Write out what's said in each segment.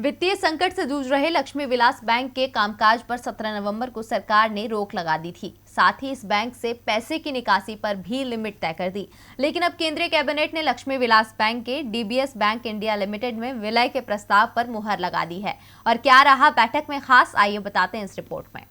वित्तीय संकट से जूझ रहे लक्ष्मी विलास बैंक के कामकाज पर 17 नवंबर को सरकार ने रोक लगा दी थी। साथ ही इस बैंक से पैसे की निकासी पर भी लिमिट तय कर दी। लेकिन अब केंद्रीय कैबिनेट ने लक्ष्मी विलास बैंक के डीबीएस बैंक इंडिया लिमिटेड में विलय के प्रस्ताव पर मुहर लगा दी है। और क्या रहा बैठक में खास, आइए बताते हैं इस रिपोर्ट में।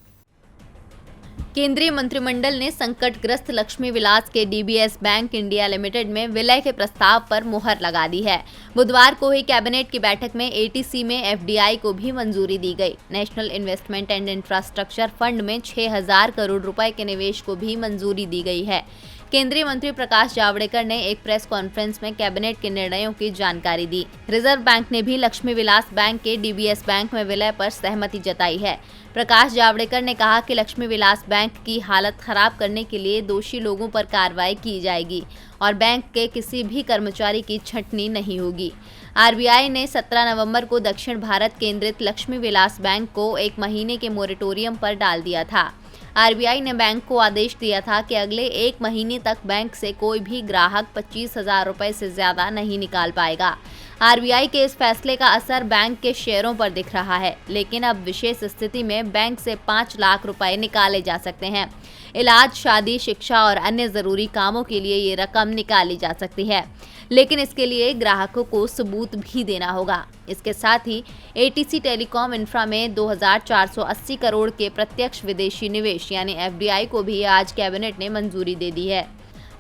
केंद्रीय मंत्रिमंडल ने संकटग्रस्त लक्ष्मी विलास के डीबीएस बैंक इंडिया लिमिटेड में विलय के प्रस्ताव पर मुहर लगा दी है। बुधवार को हुई कैबिनेट की बैठक में एटीसी में एफडीआई को भी मंजूरी दी गई। National investment and infrastructure fund में 6,000 करोड़ रुपए के निवेश को भी मंजूरी दी गई है। केंद्रीय मंत्री प्रकाश जावड़ेकर ने एक प्रेस कॉन्फ्रेंस में कैबिनेट के निर्णयों की जानकारी दी। रिजर्व बैंक ने भी लक्ष्मी विलास बैंक के डीबीएस बैंक में विलय पर सहमति जताई है। प्रकाश जावड़ेकर ने कहा कि लक्ष्मी विलास बैंक की हालत खराब करने के लिए दोषी लोगों पर कार्रवाई की जाएगी और बैंक के किसी भी कर्मचारी की छंटनी नहीं होगी। आरबीआई ने 17 नवंबर को दक्षिण भारत केंद्रित लक्ष्मी विलास बैंक को 1 महीने के मोरेटोरियम पर डाल दिया था। आरबीआई ने बैंक को आदेश दिया था कि अगले 1 महीने तक बैंक से कोई भी ग्राहक 25,000 रुपए से ज्यादा नहीं निकाल पाएगा। आरबीआई के इस फैसले का असर बैंक के शेयरों पर दिख रहा है, लेकिन अब विशेष स्थिति में बैंक से 5 लाख रुपए निकाले जा सकते हैं। इलाज, शादी, शिक्षा और अन्य जरूरी कामों के लिए ये रकम निकाली जा सकती है, लेकिन इसके लिए ग्राहकों को सबूत भी देना होगा। इसके साथ ही एटीसी टेलीकॉम इंफ्रा में 2,480 करोड़ के प्रत्यक्ष विदेशी निवेश यानी एफडीआई को भी आज कैबिनेट ने मंजूरी दे दी है।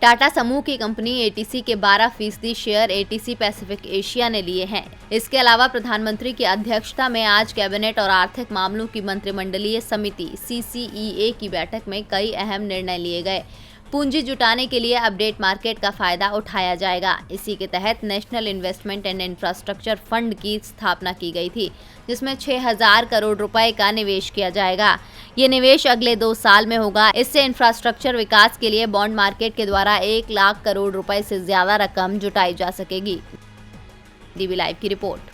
टाटा समूह की कंपनी एटीसी के 12% शेयर एटीसी पैसिफिक एशिया ने लिए हैं। इसके अलावा प्रधानमंत्री की अध्यक्षता में आज कैबिनेट और आर्थिक मामलों की मंत्रिमंडलीय समिति सीसीईए की बैठक में कई अहम निर्णय लिए गए। पूंजी जुटाने के लिए अपडेट मार्केट का फायदा उठाया जाएगा। इसी के तहत national investment and infrastructure fund की स्थापना की गई थी, जिसमें 6,000 करोड़ रुपए का निवेश किया जाएगा। ये निवेश अगले 2 साल में होगा। इससे इंफ्रास्ट्रक्चर विकास के लिए बॉन्ड मार्केट के द्वारा 1 लाख करोड़ रुपए से ज्यादा रकम जुटाई जा सकेगी। डीबी लाइव की रिपोर्ट।